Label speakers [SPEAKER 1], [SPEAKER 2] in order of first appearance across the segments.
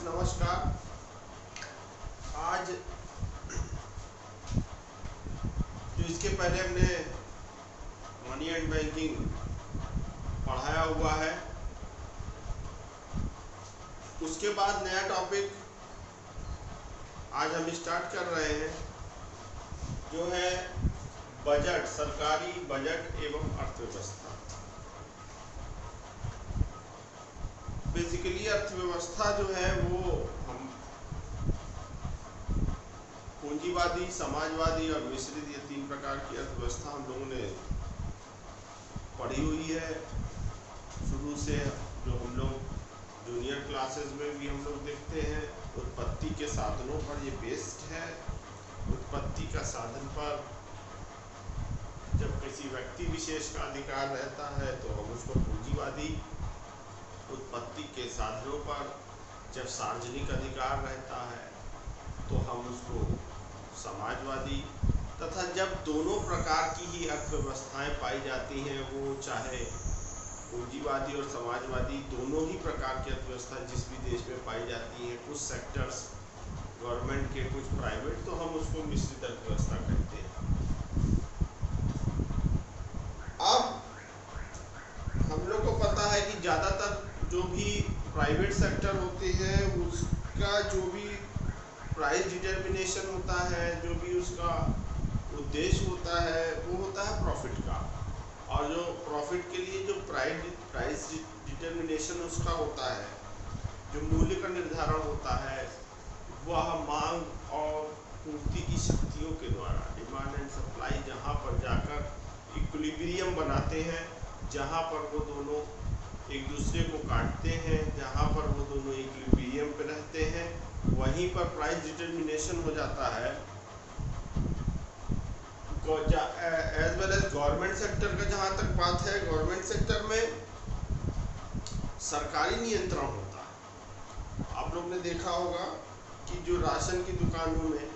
[SPEAKER 1] नमस्कार। आज जो इसके पहले हमने मनी एंड बैंकिंग पढ़ाया हुआ है, उसके बाद नया टॉपिक आज हम स्टार्ट कर रहे हैं, जो है बजट, सरकारी बजट एवं अर्थव्यवस्था। बेसिकली अर्थव्यवस्था जो है वो हम पूंजीवादी, समाजवादी और मिश्रित, ये तीन प्रकार की अर्थव्यवस्था हम लोगों ने पढ़ी हुई है शुरू से। जो हम लोग जूनियर क्लासेस में भी हम लोग देखते हैं, उत्पत्ति के साधनों पर ये बेस्ड है। उत्पत्ति का साधन पर जब किसी व्यक्ति विशेष का अधिकार रहता है तो हम उसको पूंजीवादी, उत्पत्ति के साधनों पर जब सार्वजनिक अधिकार रहता है तो हम उसको समाजवादी, तथा जब दोनों प्रकार की ही अर्थव्यवस्थाएं पाई जाती हैं, वो चाहे पूंजीवादी और समाजवादी दोनों ही प्रकार की अर्थव्यवस्था जिस भी देश में पाई जाती हैं, कुछ सेक्टर्स गवर्नमेंट के, कुछ प्राइवेट, तो हम उसको मिश्रित अर्थव्यवस्था कहते हैं। अब हम लोग को पता है कि ज़्यादातर जो भी प्राइवेट सेक्टर होते हैं उसका जो भी प्राइस डिटर्मिनेशन होता है, जो भी उसका उद्देश्य होता है, वो होता है प्रॉफिट का। और जो प्रॉफिट के लिए जो प्राइस डिटर्मिनेशन उसका होता है, जो मूल्य का निर्धारण होता है, वह मांग और पूर्ति की शक्तियों के द्वारा, डिमांड एंड सप्लाई, जहाँ पर जाकर इक्विलिब्रियम बनाते हैं, जहाँ पर वो दोनों एक दूसरे को काटते हैं, जहाँ पर वो दोनों इक्विलिब्रियम पे रहते हैं, वहीं पर प्राइस डिटर्मिनेशन हो जाता है। As well as government sector का जहाँ तक बात है, गवर्नमेंट सेक्टर में सरकारी नियंत्रण होता है। आप लोग ने देखा होगा कि जो राशन की दुकानों में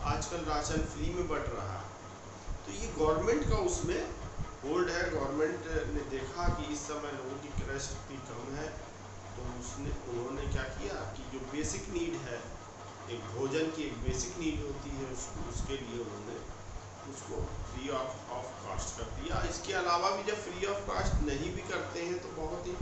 [SPEAKER 1] आजकल राशन फ्री में बंट रहा है, तो ये गवर्नमेंट का उसमें होल्ड है। गवर्नमेंट ने देखा कि इस समय लोगों की क्रय शक्ति कम है, तो उन्होंने क्या किया कि जो बेसिक नीड है, एक भोजन की एक बेसिक नीड होती है, उसके लिए उन्होंने उसको फ्री ऑफ कॉस्ट कर दिया। इसके अलावा भी जब फ्री ऑफ कॉस्ट नहीं भी करते हैं तो बहुत ही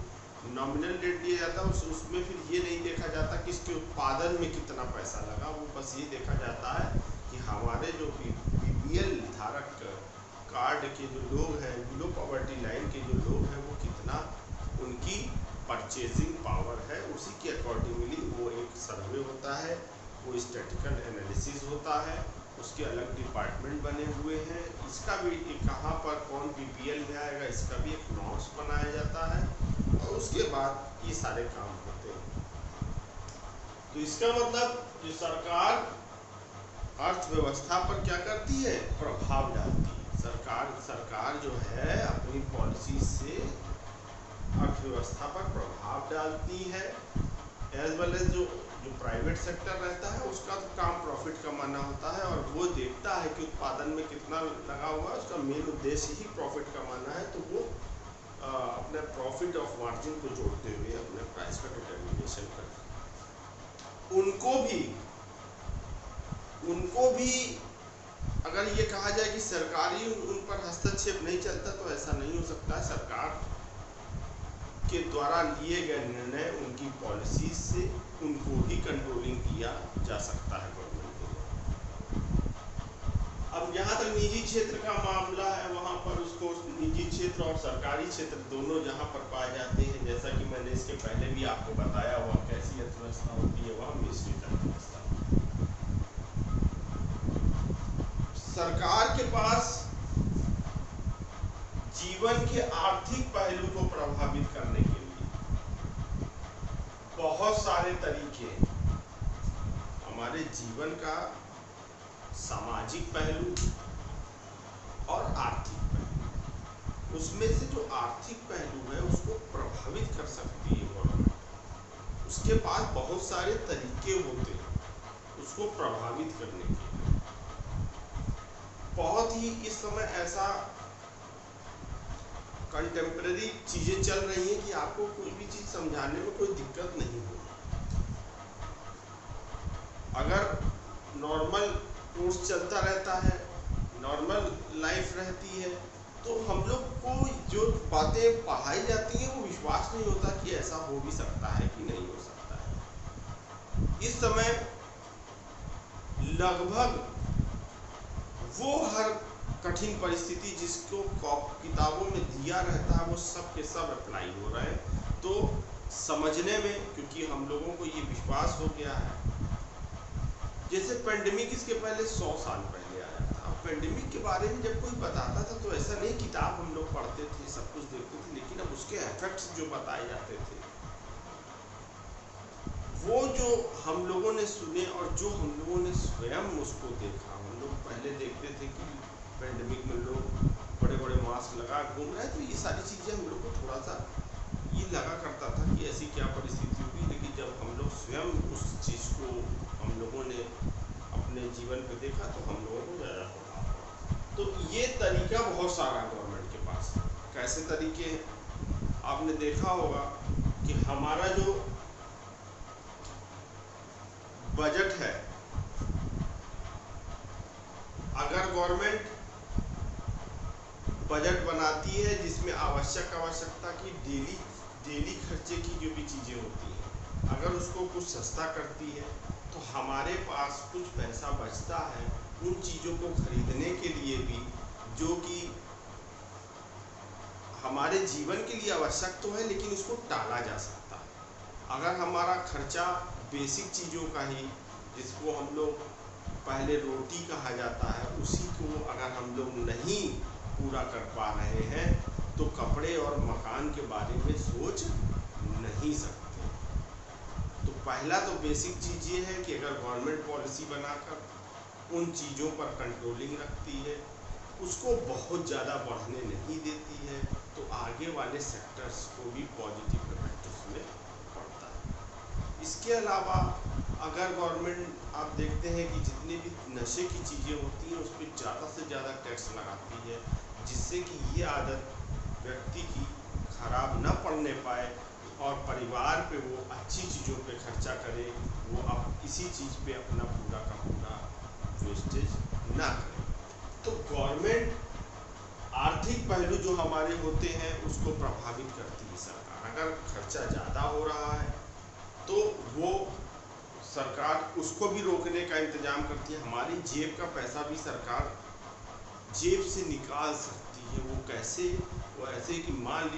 [SPEAKER 1] नॉमिनल रेट दिया जाता है। उसमें फिर ये नहीं देखा जाता कि इसके उत्पादन में कितना पैसा लगा, वो बस ये देखा जाता है कि हमारे जो BPL धारक कार्ड के जो लोग हैं, बिलो पॉवर्टी लाइन के जो लोग हैं, वो कितना उनकी परचेजिंग पावर है, उसी के अकॉर्डिंगली वो एक सर्वे होता है, वो स्टैटिस्टिकल एनालिसिस होता है, उसके अलग डिपार्टमेंट बने हुए हैं। इसका भी कहाँ पर कौन BPL में आएगा, इसका भी एक नॉर्म्स बनाया जाता है, और उसके बाद ये सारे काम होते हैं। तो इसका मतलब जो सरकार अर्थव्यवस्था पर क्या करती है, प्रभाव डालती है। सरकार जो है अपनी पॉलिसी से अर्थव्यवस्था पर प्रभाव डालती है। एज वेल एज जो प्राइवेट सेक्टर रहता है, उसका तो काम प्रॉफिट कमाना होता है, और वो देखता है कि उत्पादन में कितना लगा हुआ है, उसका मेन उद्देश्य ही प्रॉफिट कमाना है, तो वो अपने प्रॉफिट ऑफ मार्जिन को जोड़ते हुए अपने प्राइस का डिटर्मिनेशन करते हैं। उनको भी अगर ये कहा जाए कि सरकारी उन पर हस्तक्षेप नहीं चलता, तो ऐसा नहीं हो सकता है। सरकार के द्वारा लिए गए निर्णय, उनकी पॉलिसी से उनको ही कंट्रोलिंग किया जा सकता है गवर्नमेंट के द्वारा। अब जहाँ तक निजी क्षेत्र का मामला है, वहाँ पर उसको निजी क्षेत्र और सरकारी क्षेत्र दोनों जहाँ पर पाए जाते हैं, जैसा कि मैंने इसके पहले भी आपको बताया, वह कैसी अर्थव्यवस्था होती है, वह मिश्रित अर्थव्यवस्था। सरकार के पास जीवन के आर्थिक पहलू को प्रभावित करने के लिए बहुत सारे तरीके हैं। हमारे जीवन का सामाजिक पहलू और आर्थिक पहलू, उसमें से जो आर्थिक पहलू है उसको प्रभावित कर सकती है गवर्नमेंट। उसके पास बहुत सारे तरीके होते हैं उसको प्रभावित करने के। बहुत ही इस समय ऐसा कंटेम्प्रेरी चीज़ें चल रही हैं कि आपको कोई भी चीज़ समझाने में कोई दिक्कत नहीं होगी। रोज चलता रहता है, नॉर्मल लाइफ रहती है। तो हम लोग को जो बातें पढ़ाई जाती हैं वो विश्वास नहीं होता कि ऐसा हो भी सकता है कि नहीं हो सकता है। इस समय लगभग वो हर कठिन परिस्थिति जिसको किताबों में दिया रहता है वो सब के सब अप्लाई हो रहे हैं। तो समझने में, क्योंकि हम लोगों को ये विश्वास हो गया है, जैसे पेंडेमिक इसके पहले 100 साल पहले आया था। अब पेंडेमिक के बारे में जब कोई बताता था तो ऐसा नहीं, किताब हम लोग पढ़ते थे, सब कुछ देखते थे, लेकिन अब उसके इफेक्ट्स जो बताए जाते थे वो जो हम लोगों ने सुने और जो हम लोगों ने स्वयं उसको देखा। हम लोग पहले देखते थे कि पेंडेमिक में लोग बड़े बड़े मास्क लगा घूम रहे हैं, तो ये सारी चीज़ें हम लोग को थोड़ा सा ये लगा करता था कि ऐसी क्या परिस्थिति होगी। लेकिन जब हम लोग स्वयं उस चीज़ को हम लोगों ने अपने जीवन पे देखा तो हम लोगों को ज़्यादा प्रभाव पड़ा। तो ये तरीका बहुत सारा गवर्नमेंट के पास। कैसे तरीके आपने देखा होगा कि हमारा जो बजट है, अगर गवर्नमेंट बजट बनाती है जिसमें आवश्यकता की डेली खर्चे की जो भी चीज़ें होती हैं, अगर उसको कुछ सस्ता करती है तो हमारे पास कुछ पैसा बचता है उन चीज़ों को खरीदने के लिए भी, जो कि हमारे जीवन के लिए आवश्यक तो है लेकिन उसको टाला जा सकता है। अगर हमारा खर्चा बेसिक चीज़ों का ही, जिसको हम लोग पहले रोटी कहा जाता है, उसी को अगर हम लोग नहीं पूरा कर पा रहे हैं तो कपड़े और मकान के बारे में सोच नहीं सकते। तो पहला तो बेसिक चीज़ ये है कि अगर गवर्नमेंट पॉलिसी बनाकर उन चीज़ों पर कंट्रोलिंग रखती है, उसको बहुत ज़्यादा बढ़ने नहीं देती है, तो आगे वाले सेक्टर्स को भी पॉजिटिव इफेक्ट उसमें पड़ता है। इसके अलावा अगर गवर्नमेंट, आप देखते हैं कि जितनी भी नशे की चीज़ें होती हैं उस पर ज़्यादा से ज़्यादा टैक्स लगाती है, जिससे कि ये आदत व्यक्ति की खराब न पड़ने पाए और परिवार पे वो अच्छी चीज़ों पे खर्चा करे, वो अब इसी चीज़ पे अपना पूरा का पूरा वेस्टेज ना करे। तो गवर्नमेंट आर्थिक पहलू जो हमारे होते हैं उसको प्रभावित करती है सरकार। अगर खर्चा ज़्यादा हो रहा है तो वो सरकार उसको भी रोकने का इंतजाम करती है। हमारी जेब का पैसा भी सरकार जेब से निकाल सकती है। वो कैसे? वो ऐसे कि मान लीजिए